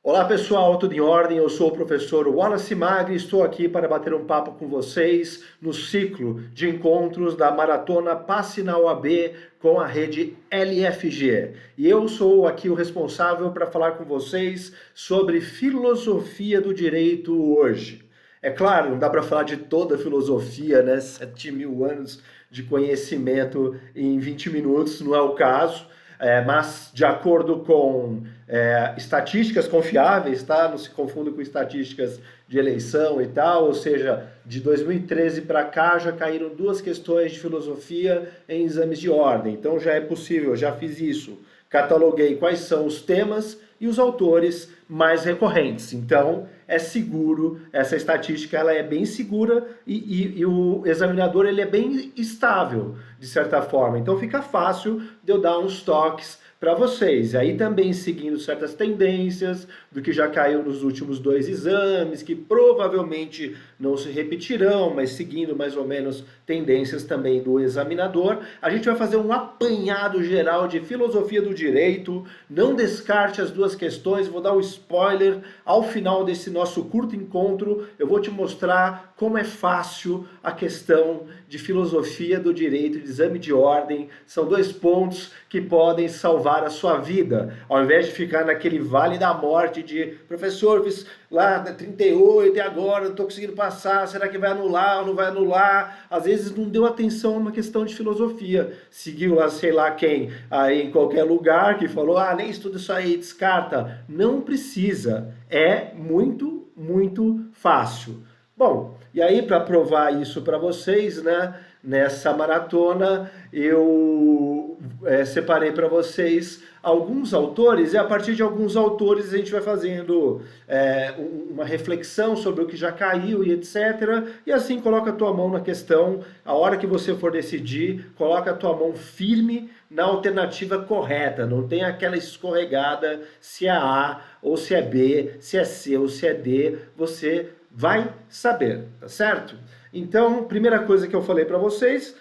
Olá pessoal, tudo em ordem? Eu sou o professor Wallace Magri e estou aqui para bater um papo com vocês no ciclo de encontros da Maratona Passe na OAB com a rede LFG. E eu sou aqui o responsável para falar com vocês sobre filosofia do direito hoje. É claro, não dá para falar de toda a filosofia, né? 7.000 anos de conhecimento em 20 minutos, não é o caso. Mas de acordo com estatísticas confiáveis, tá? Não se confunda com estatísticas de eleição e tal, ou seja, de 2013 para cá já caíram duas questões de filosofia em exames de ordem, então já é possível, já fiz isso, cataloguei quais são os temas e os autores mais recorrentes. Então, é seguro, essa estatística ela é bem segura e o examinador ele é bem estável, de certa forma. Então, fica fácil de eu dar uns toques para vocês. E aí também seguindo certas tendências do que já caiu nos últimos dois exames, que provavelmente não se repetirão, mas seguindo mais ou menos tendências também do examinador, a gente vai fazer um apanhado geral de filosofia do direito. Não descarte as duas questões, vou dar um spoiler. Ao final desse nosso curto encontro, eu vou te mostrar como é fácil a questão de filosofia do direito, de exame de ordem. São dois pontos que podem salvar a sua vida. Ao invés de ficar naquele vale da morte de professor, fiz lá 38 e agora não estou conseguindo passar, será que vai anular ou não vai anular? Às vezes não deu atenção a uma questão de filosofia. Seguiu lá, sei lá quem, aí em qualquer lugar que falou, nem estuda isso aí, descarta. Não precisa. É muito fácil. Bom, e aí para provar isso para vocês, né, nessa maratona eu separei para vocês alguns autores e a partir de alguns autores a gente vai fazendo uma reflexão sobre o que já caiu e etc. E assim coloca a tua mão na questão, a hora que você for decidir, coloca a tua mão firme na alternativa correta, não tem aquela escorregada se é A ou se é B, se é C ou se é D, você vai saber, tá certo? Então, primeira coisa que eu falei para vocês,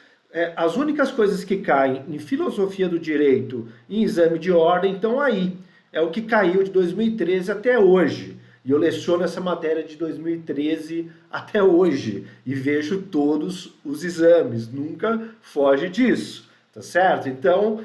as únicas coisas que caem em filosofia do direito e em exame de ordem estão aí. É o que caiu de 2013 até hoje. E eu leciono essa matéria de 2013 até hoje e vejo todos os exames, nunca foge disso. Tá certo? Então,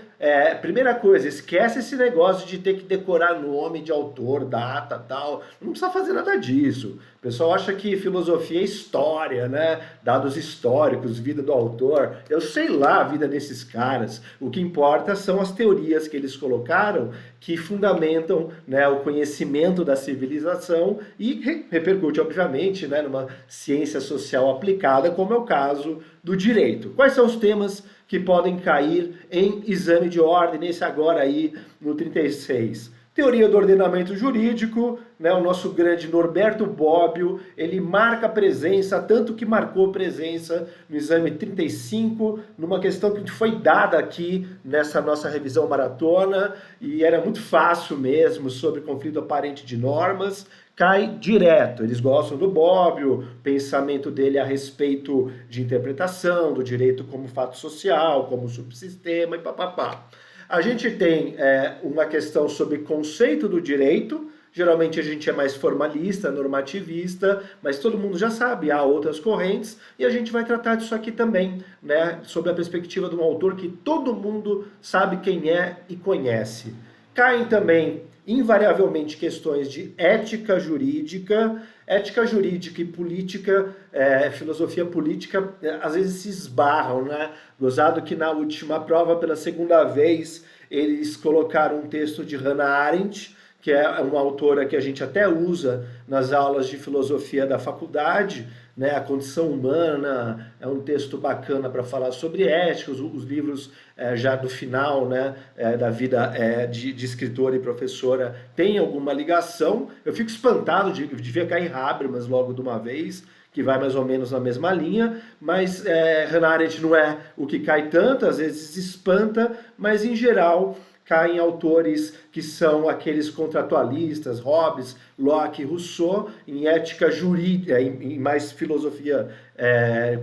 primeira coisa, esquece esse negócio de ter que decorar nome de autor, data, tal. Não precisa fazer nada disso. O pessoal acha que filosofia é história, né? Dados históricos, vida do autor. Eu sei lá a vida desses caras. O que importa são as teorias que eles colocaram que fundamentam, né, o conhecimento da civilização e repercute, obviamente, né, numa ciência social aplicada, como é o caso do direito. Quais são os temas que podem cair em exame de ordem, nesse agora aí no 36? Teoria do ordenamento jurídico, né, o nosso grande Norberto Bobbio, ele marca presença, tanto que marcou presença no exame 35, numa questão que foi dada aqui nessa nossa revisão maratona, e era muito fácil mesmo, sobre conflito aparente de normas, cai direto. Eles gostam do Bobbio, pensamento dele a respeito de interpretação do direito como fato social, como subsistema e papapá. A gente tem uma questão sobre conceito do direito. Geralmente a gente é mais formalista, normativista, mas todo mundo já sabe, há outras correntes, e a gente vai tratar disso aqui também, né, sob a perspectiva de um autor que todo mundo sabe quem é e conhece. Caem também, invariavelmente, questões de ética jurídica e política, filosofia política, às vezes se esbarram, né? Gozado que na última prova, pela segunda vez, eles colocaram um texto de Hannah Arendt, que é uma autora que a gente até usa nas aulas de filosofia da faculdade, né? A Condição Humana é um texto bacana para falar sobre ética, os livros já do final, né, da vida de escritora e professora tem alguma ligação. Eu fico espantado de ver cair Habermas logo de uma vez, que vai mais ou menos na mesma linha, mas Hannah Arendt não é o que cai tanto, às vezes espanta, mas em geral caem autores que são aqueles contratualistas, Hobbes, Locke, Rousseau, em ética jurídica, em mais filosofia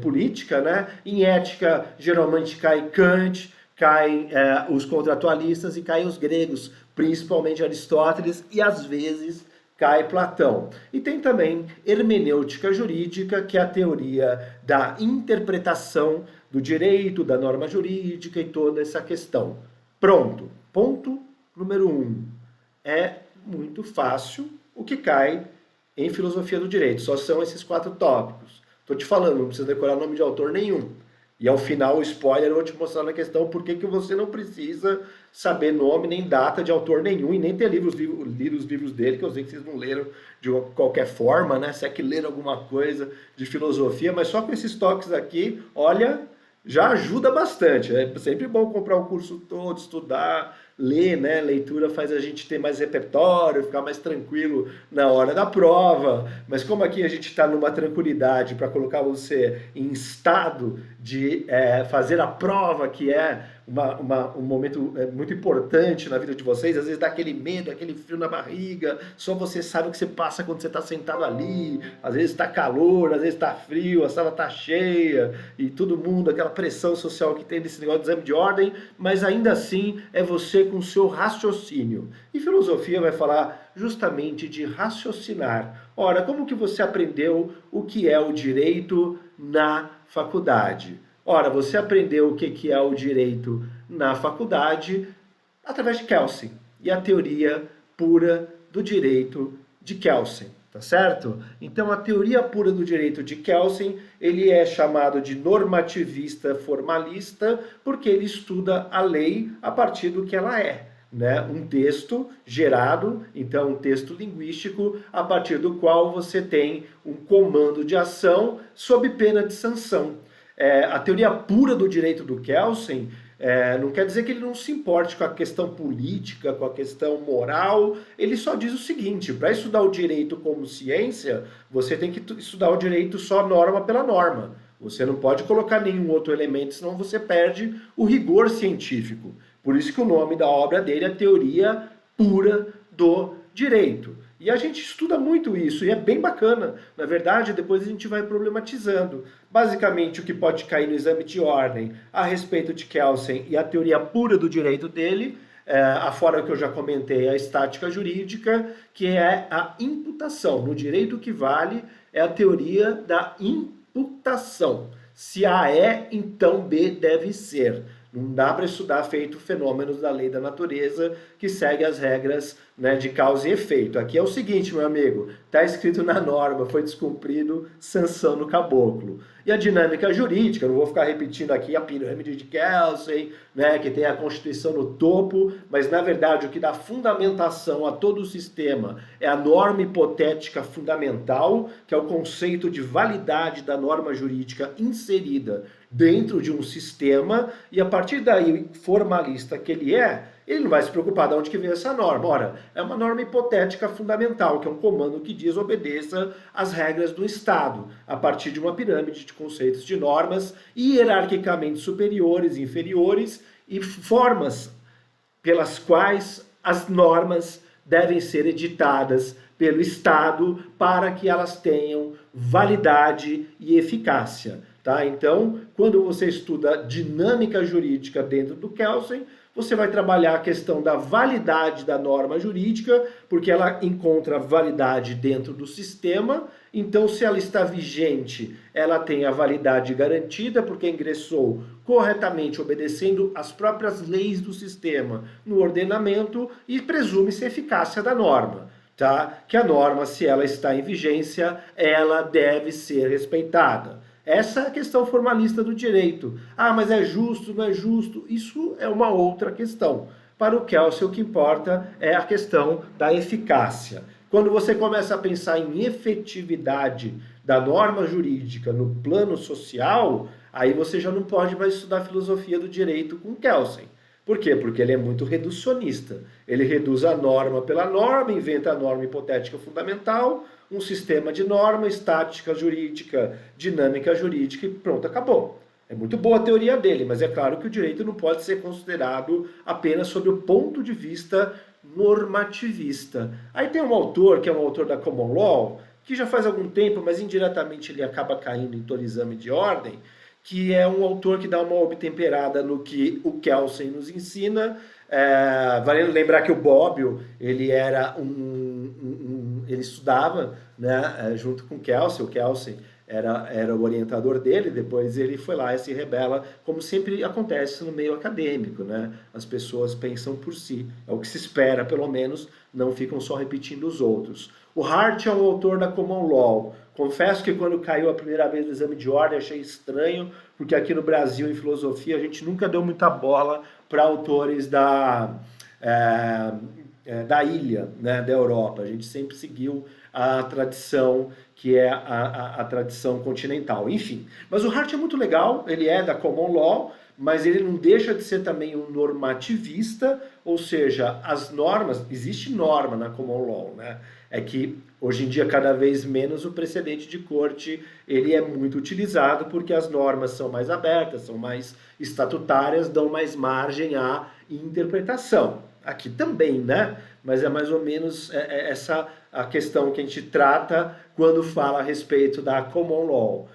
política, né? Em ética, geralmente cai Kant, caem os contratualistas e caem os gregos, principalmente Aristóteles, e às vezes cai Platão. E tem também hermenêutica jurídica, que é a teoria da interpretação do direito, da norma jurídica e toda essa questão. Pronto. Ponto número 1. É muito fácil o que cai em filosofia do direito. Só são esses 4 tópicos. Estou te falando, não precisa decorar nome de autor nenhum. E ao final, o spoiler, eu vou te mostrar na questão por que você não precisa saber nome nem data de autor nenhum e nem ter lido os livros dele, que eu sei que vocês não leram de qualquer forma, né? Se é que leram alguma coisa de filosofia, mas só com esses toques aqui, olha, já ajuda bastante. É sempre bom comprar o curso todo, estudar, ler, né? Leitura faz a gente ter mais repertório, ficar mais tranquilo na hora da prova. Mas como aqui a gente está numa tranquilidade para colocar você em estado de fazer a prova, que é um momento muito importante na vida de vocês, às vezes dá aquele medo, aquele frio na barriga, só você sabe o que você passa quando você está sentado ali, às vezes está calor, às vezes está frio, a sala está cheia, e todo mundo, aquela pressão social que tem desse negócio de exame de ordem, mas ainda assim é você com o seu raciocínio. E filosofia vai falar justamente de raciocinar. Ora, como que você aprendeu o que é o direito na faculdade? Ora, você aprendeu o que é o direito na faculdade através de Kelsen e a teoria pura do direito de Kelsen, tá certo? Então, a teoria pura do direito de Kelsen, ele é chamado de normativista formalista porque ele estuda a lei a partir do que ela é. Né, um texto gerado, então um texto linguístico, a partir do qual você tem um comando de ação sob pena de sanção. A teoria pura do direito do Kelsen não quer dizer que ele não se importe com a questão política, com a questão moral, ele só diz o seguinte: para estudar o direito como ciência, você tem que estudar o direito só norma pela norma. Você não pode colocar nenhum outro elemento, senão você perde o rigor científico. Por isso que o nome da obra dele é Teoria Pura do Direito. E a gente estuda muito isso, e é bem bacana. Na verdade, depois a gente vai problematizando. Basicamente, o que pode cair no exame de ordem a respeito de Kelsen e a teoria pura do direito dele, afora que eu já comentei, a estática jurídica, que é a imputação. No direito que vale é a teoria da imputação. Se A é, então B deve ser. Não dá para estudar feito fenômenos da lei da natureza que segue as regras, né, de causa e efeito. Aqui é o seguinte, meu amigo, está escrito na norma, foi descumprido, sanção no caboclo. E a dinâmica jurídica, não vou ficar repetindo aqui a pirâmide de Kelsen, né, que tem a Constituição no topo, mas na verdade o que dá fundamentação a todo o sistema é a norma hipotética fundamental, que é o conceito de validade da norma jurídica inserida dentro de um sistema, e a partir daí, formalista que ele não vai se preocupar de onde que veio essa norma. Ora, é uma norma hipotética fundamental, que é um comando que diz obedeça às regras do Estado, a partir de uma pirâmide de conceitos de normas hierarquicamente superiores, inferiores, e formas pelas quais as normas devem ser editadas pelo Estado para que elas tenham validade e eficácia. Tá? Então, quando você estuda dinâmica jurídica dentro do Kelsen, você vai trabalhar a questão da validade da norma jurídica, porque ela encontra validade dentro do sistema. Então, se ela está vigente, ela tem a validade garantida, porque ingressou corretamente, obedecendo às próprias leis do sistema no ordenamento, e presume-se a eficácia da norma. Tá? Que a norma, se ela está em vigência, ela deve ser respeitada. Essa é a questão formalista do direito. Ah, mas é justo, não é justo? Isso é uma outra questão. Para o Kelsen, o que importa é a questão da eficácia. Quando você começa a pensar em efetividade da norma jurídica no plano social, aí você já não pode mais estudar filosofia do direito com Kelsen. Por quê? Porque ele é muito reducionista. Ele reduz a norma pela norma, inventa a norma hipotética fundamental, um sistema de norma, estática jurídica, dinâmica jurídica e pronto, acabou. É muito boa a teoria dele, mas é claro que o direito não pode ser considerado apenas sob o ponto de vista normativista. Aí tem um autor, que é um autor da Common Law, que já faz algum tempo, mas indiretamente ele acaba caindo em todo exame de ordem, que é um autor que dá uma obtemperada no que o Kelsen nos ensina. Vale lembrar que o Bobbio, ele ele estudava, né, junto com o Kelsen era o orientador dele, depois ele foi lá e se rebela, como sempre acontece no meio acadêmico, né? As pessoas pensam por si, é o que se espera, pelo menos, não ficam só repetindo os outros. O Hart é um autor da Common Law. Confesso que quando caiu a primeira vez no exame de ordem achei estranho, porque aqui no Brasil, em filosofia, a gente nunca deu muita bola para autores da ilha, né, da Europa. A gente sempre seguiu a tradição que é a tradição continental. Enfim, mas o Hart é muito legal, ele é da Common Law, mas ele não deixa de ser também um normativista, ou seja, as normas, existe norma na Common Law, né? É que hoje em dia cada vez menos o precedente de corte ele é muito utilizado porque as normas são mais abertas, são mais estatutárias, dão mais margem à interpretação. Aqui também, né? Mas é mais ou menos essa a questão que a gente trata quando fala a respeito da Common Law.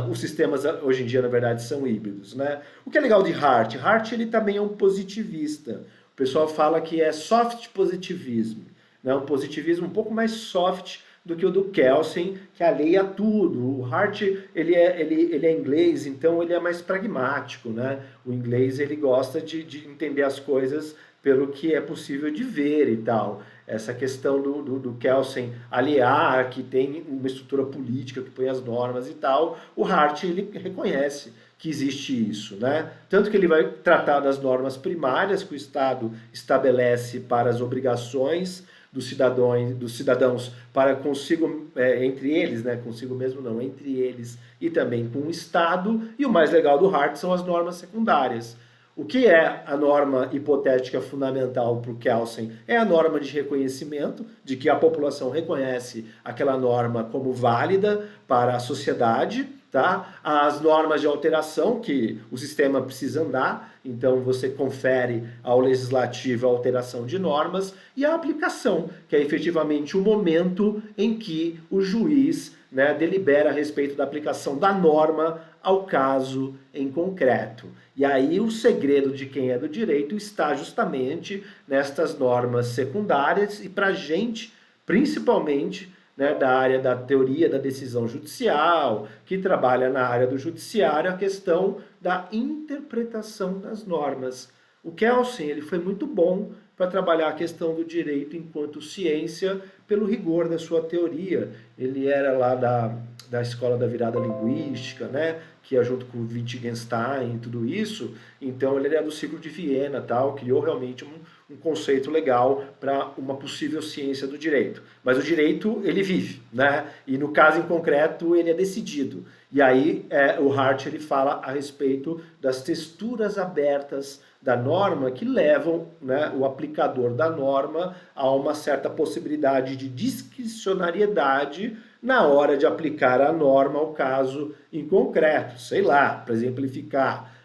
Os sistemas hoje em dia, na verdade, são híbridos, né? O que é legal de Hart? Hart ele também é um positivista. O pessoal fala que é soft positivismo, né? Um positivismo um pouco mais soft do que o do Kelsen, que alheia tudo. O Hart ele é inglês, então ele é mais pragmático, né? O inglês ele gosta de entender as coisas pelo que é possível de ver e tal. Essa questão do Kelsen aliar, que tem uma estrutura política, que põe as normas e tal, o Hart ele reconhece que existe isso, né? Tanto que ele vai tratar das normas primárias que o Estado estabelece para as obrigações dos cidadãos para consigo, entre eles, né? Consigo mesmo não, entre eles e também com o Estado. E o mais legal do Hart são as normas secundárias. O que é a norma hipotética fundamental para o Kelsen? É a norma de reconhecimento, de que a população reconhece aquela norma como válida para a sociedade, tá? As normas de alteração, que o sistema precisa andar, então você confere ao legislativo a alteração de normas, e a aplicação, que é efetivamente o momento em que o juiz, né, delibera a respeito da aplicação da norma ao caso em concreto. E aí o segredo de quem é do direito está justamente nestas normas secundárias e para a gente, principalmente, né, da área da teoria da decisão judicial, que trabalha na área do judiciário, a questão da interpretação das normas. O Kelsen ele foi muito bom para trabalhar a questão do direito enquanto ciência pelo rigor da sua teoria. Ele era lá da escola da virada linguística, né, que é junto com Wittgenstein e tudo isso. Então ele era do ciclo de Viena, tal, criou realmente um conceito legal para uma possível ciência do direito. Mas o direito, ele vive, né? E no caso em concreto, ele é decidido. E aí o Hart ele fala a respeito das texturas abertas da norma que levam, né, o aplicador da norma a uma certa possibilidade de discricionariedade na hora de aplicar a norma ao caso em concreto. Sei lá, para exemplificar,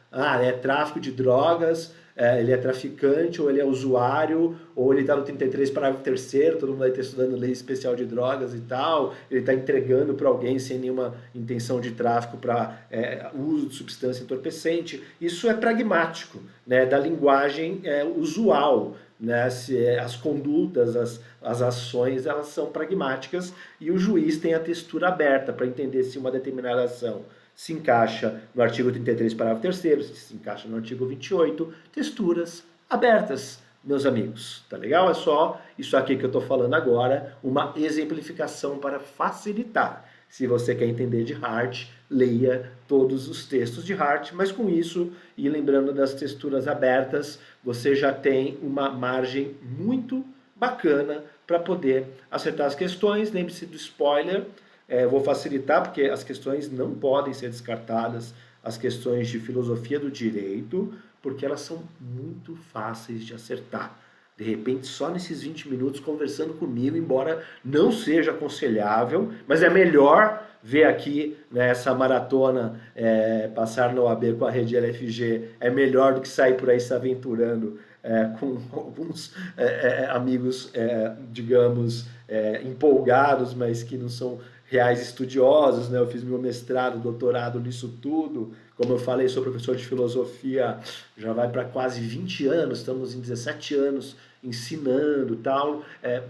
é tráfico de drogas, ele é traficante, ou ele é usuário, ou ele está no 33 parágrafo 3º, todo mundo vai estar estudando lei especial de drogas e tal, ele está entregando para alguém sem nenhuma intenção de tráfico para uso de substância entorpecente. Isso é pragmático, né, da linguagem usual, né, as condutas, as ações, elas são pragmáticas e o juiz tem a textura aberta para entender se uma determinada ação se encaixa no artigo 33, parágrafo 3º, se encaixa no artigo 28, texturas abertas, meus amigos. Tá legal? É só isso aqui que eu estou falando agora, uma exemplificação para facilitar. Se você quer entender de Hart, leia todos os textos de Hart, mas com isso, e lembrando das texturas abertas, você já tem uma margem muito bacana para poder acertar as questões. Lembre-se do spoiler. Vou facilitar, porque as questões não podem ser descartadas, as questões de filosofia do direito, porque elas são muito fáceis de acertar. De repente, só nesses 20 minutos conversando comigo, embora não seja aconselhável, mas é melhor ver aqui, né, essa maratona, passar na OAB com a rede LFG, é melhor do que sair por aí se aventurando com alguns amigos, digamos, empolgados, mas que não são reais estudiosos, né? Eu fiz meu mestrado, doutorado nisso tudo. Como eu falei, sou professor de filosofia, já vai para quase 20 anos, estamos em 17 anos ensinando tal.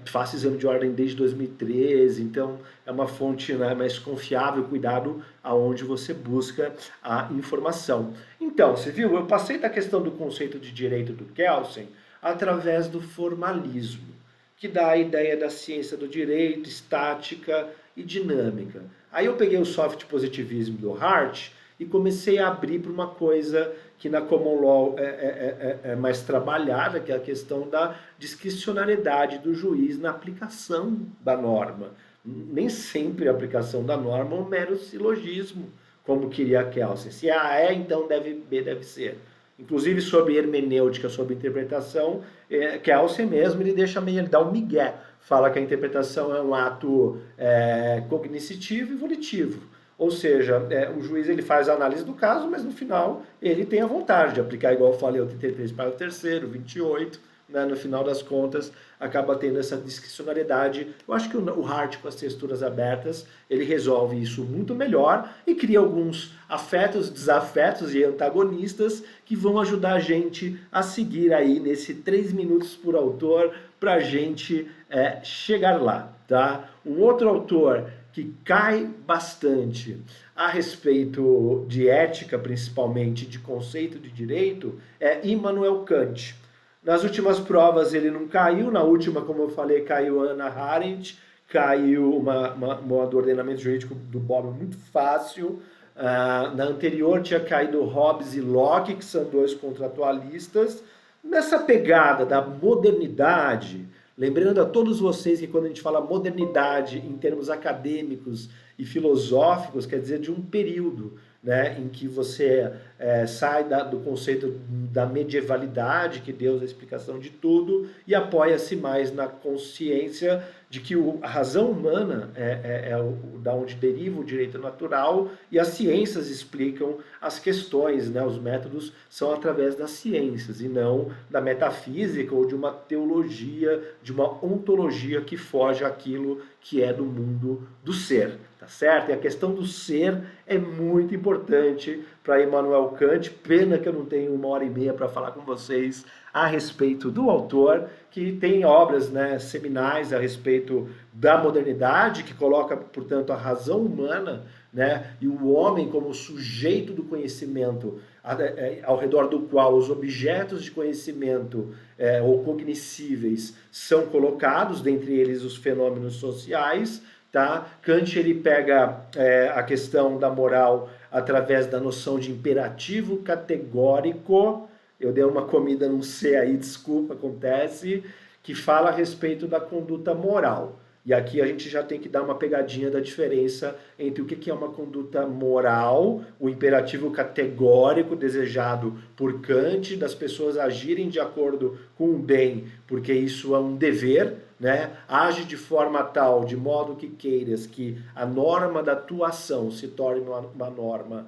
Faço exame de ordem desde 2013, então é uma fonte, né, mais confiável, cuidado aonde você busca a informação. Então, você viu, eu passei da questão do conceito de direito do Kelsen através do formalismo, que dá a ideia da ciência do direito, estática e dinâmica. Aí eu peguei o soft positivismo do Hart e comecei a abrir para uma coisa que na common law é mais trabalhada, que é a questão da discricionariedade do juiz na aplicação da norma. Nem sempre a aplicação da norma é um mero silogismo, como queria Kelsen. Se A é, então B deve ser. Inclusive sobre hermenêutica, sobre interpretação, Kelsen mesmo, ele dá um migué. Fala que a interpretação é um ato cognoscitivo e volitivo. Ou seja, o juiz ele faz a análise do caso, mas no final ele tem a vontade de aplicar, igual eu falei, o 33 para o terceiro, 28, né, no final das contas, acaba tendo essa discricionariedade. Eu acho que o Hart, com as texturas abertas, ele resolve isso muito melhor e cria alguns afetos, desafetos e antagonistas que vão ajudar a gente a seguir aí nesse 3 minutos por autor para a gente chegar lá, tá? Um outro autor que cai bastante a respeito de ética, principalmente de conceito de direito, é Immanuel Kant. Nas últimas provas ele não caiu, na última, como eu falei, caiu Hannah Arendt, caiu uma do ordenamento jurídico do Bob muito fácil. Na anterior tinha caído Hobbes e Locke, que são dois contratualistas. Nessa pegada da modernidade, lembrando a todos vocês que quando a gente fala modernidade em termos acadêmicos e filosóficos, quer dizer de um período, né, em que você sai do conceito da medievalidade, que Deus é a explicação de tudo, e apoia-se mais na consciência de que a razão humana da onde deriva o direito natural, e as ciências explicam as questões, né, os métodos são através das ciências, e não da metafísica ou de uma teologia, de uma ontologia que foge àquilo que é do mundo do ser. Tá certo? E a questão do ser é muito importante para Immanuel Kant. Pena que eu não tenho 1h30 para falar com vocês a respeito do autor, que tem obras, né, seminais a respeito da modernidade, que coloca, portanto, a razão humana, né, e o homem como sujeito do conhecimento, ao redor do qual os objetos de conhecimento ou cognoscíveis são colocados, dentre eles os fenômenos sociais. Tá? Kant ele pega a questão da moral através da noção de imperativo categórico. Eu dei uma comida num C aí, desculpa, acontece, que fala a respeito da conduta moral. E aqui a gente já tem que dar uma pegadinha da diferença entre o que é uma conduta moral, o imperativo categórico desejado por Kant, das pessoas agirem de acordo com o bem, porque isso é um dever, né? Age de forma tal, de modo que queiras que a norma da tua ação se torne uma norma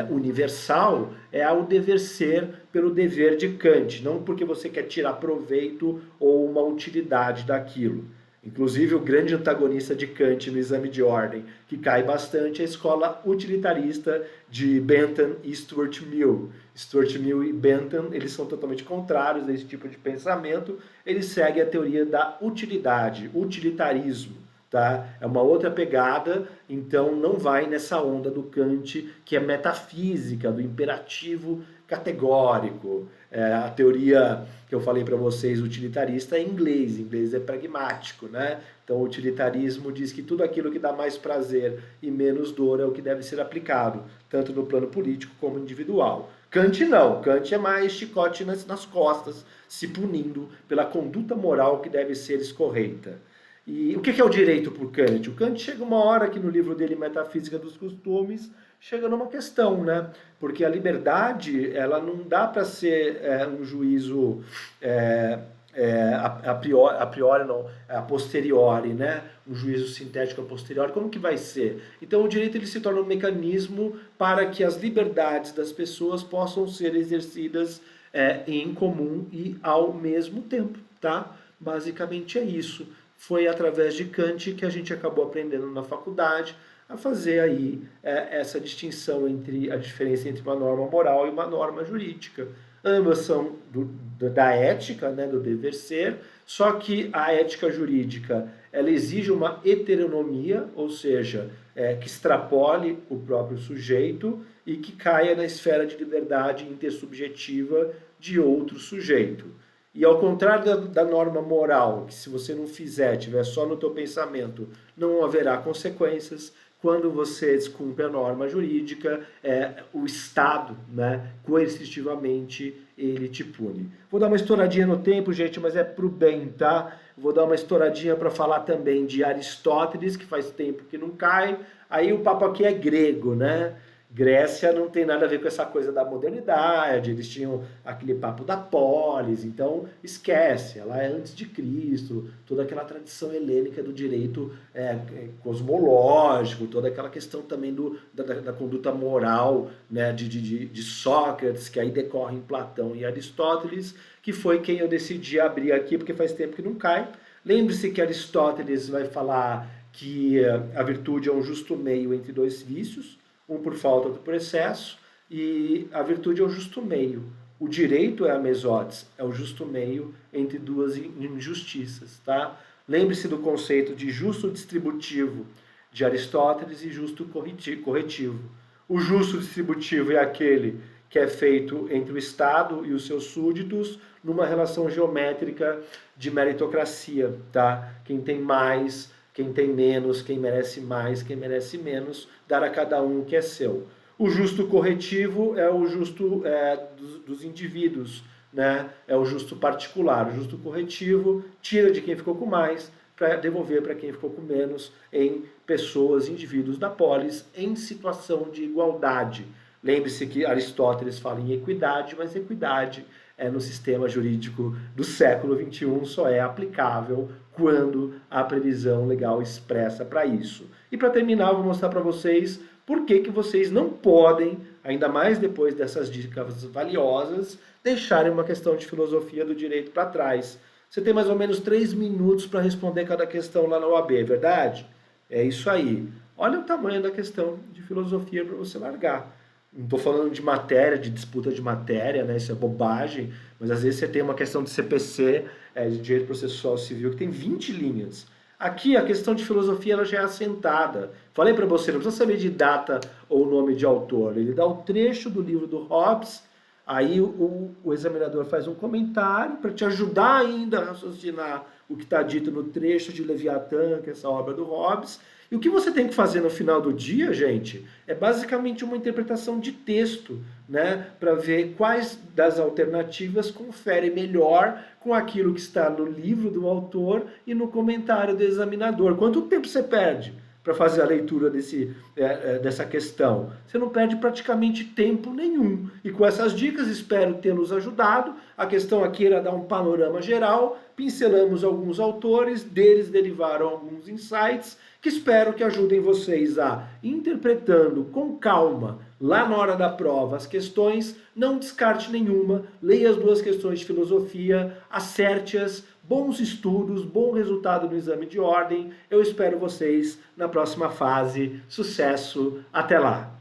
universal, é ao dever ser pelo dever de Kant, não porque você quer tirar proveito ou uma utilidade daquilo. Inclusive, o grande antagonista de Kant no exame de ordem, que cai bastante, é a escola utilitarista de Bentham e Stuart Mill. Stuart Mill e Bentham, eles são totalmente contrários a esse tipo de pensamento. Eles seguem a teoria da utilidade, utilitarismo. Tá? É uma outra pegada, então não vai nessa onda do Kant, que é metafísica, do imperativo categórico. A teoria que eu falei para vocês, utilitarista, é em inglês é pragmático, né? Então o utilitarismo diz que tudo aquilo que dá mais prazer e menos dor é o que deve ser aplicado, tanto no plano político como individual. Kant não, Kant é mais chicote nas costas, se punindo pela conduta moral que deve ser escorreita. E o que é o direito por Kant? O Kant chega uma hora que no livro dele, Metafísica dos Costumes, chega numa questão, né? Porque a liberdade, ela não dá para ser um juízo a priori não, a posteriori, né? Um juízo sintético a posteriori, como que vai ser? Então o direito ele se torna um mecanismo para que as liberdades das pessoas possam ser exercidas em comum e ao mesmo tempo, tá? Basicamente é isso. foi através de Kant que a gente acabou aprendendo na faculdade a fazer aí essa distinção entre a diferença entre uma norma moral e uma norma jurídica. Ambas são da ética, né, do dever ser, só que a ética jurídica ela exige uma heteronomia, ou seja, que extrapole o próprio sujeito e que caia na esfera de liberdade intersubjetiva de outro sujeito. E ao contrário da norma moral, que se você não fizer, tiver só no teu pensamento, não haverá consequências, quando você descumpre a norma jurídica, o Estado, né, coercitivamente, ele te pune. Vou dar uma estouradinha no tempo, gente, mas é pro bem, tá? Vou dar uma estouradinha para falar também de Aristóteles, que faz tempo que não cai. Aí o papo aqui é grego, né? Grécia não tem nada a ver com essa coisa da modernidade, eles tinham aquele papo da polis, então esquece, ela é antes de Cristo, toda aquela tradição helênica do direito cosmológico, toda aquela questão também da conduta moral, né, de Sócrates, que aí decorre em Platão e Aristóteles, que foi quem eu decidi abrir aqui, porque faz tempo que não cai. Lembre-se que Aristóteles vai falar que a virtude é um justo meio entre dois vícios, um por falta, outro por excesso, e a virtude é o justo meio. O direito é a mesotes, é o justo meio entre duas injustiças, tá? Lembre-se do conceito de justo distributivo de Aristóteles e justo corretivo. O justo distributivo é aquele que é feito entre o Estado e os seus súditos numa relação geométrica de meritocracia, tá? Quem tem mais, quem tem menos, quem merece mais, quem merece menos, dar a cada um o que é seu. O justo corretivo é o justo dos indivíduos, né? É o justo particular. O justo corretivo tira de quem ficou com mais para devolver para quem ficou com menos em pessoas, indivíduos da polis, em situação de igualdade. Lembre-se que Aristóteles fala em equidade, mas equidade no sistema jurídico do século XXI só é aplicável quando há previsão legal expressa para isso. E para terminar, eu vou mostrar para vocês por que vocês não podem, ainda mais depois dessas dicas valiosas, deixarem uma questão de filosofia do direito para trás. Você tem mais ou menos 3 minutos para responder cada questão lá na OAB, é verdade? É isso aí. Olha o tamanho da questão de filosofia para você largar. Não estou falando de matéria, de disputa de matéria, né? Isso é bobagem, mas às vezes você tem uma questão de CPC, de Direito Processual Civil, que tem 20 linhas. Aqui a questão de filosofia ela já é assentada. Falei para você, não precisa saber de data ou nome de autor. Ele dá o trecho do livro do Hobbes, aí o examinador faz um comentário para te ajudar ainda a raciocinar o que está dito no trecho de Leviatã, que é essa obra do Hobbes. E o que você tem que fazer no final do dia, gente, é basicamente uma interpretação de texto, né, para ver quais das alternativas confere melhor com aquilo que está no livro do autor e no comentário do examinador. Quanto tempo você perde para fazer a leitura dessa questão? Você não perde praticamente tempo nenhum. E com essas dicas, espero tê-los ajudado. A questão aqui era dar um panorama geral, pincelamos alguns autores, deles derivaram alguns insights, que espero que ajudem vocês a, interpretando com calma, lá na hora da prova, as questões, não descarte nenhuma, leia as 2 questões de filosofia, acerte-as, bons estudos, bom resultado no exame de ordem. Eu espero vocês na próxima fase. Sucesso, até lá!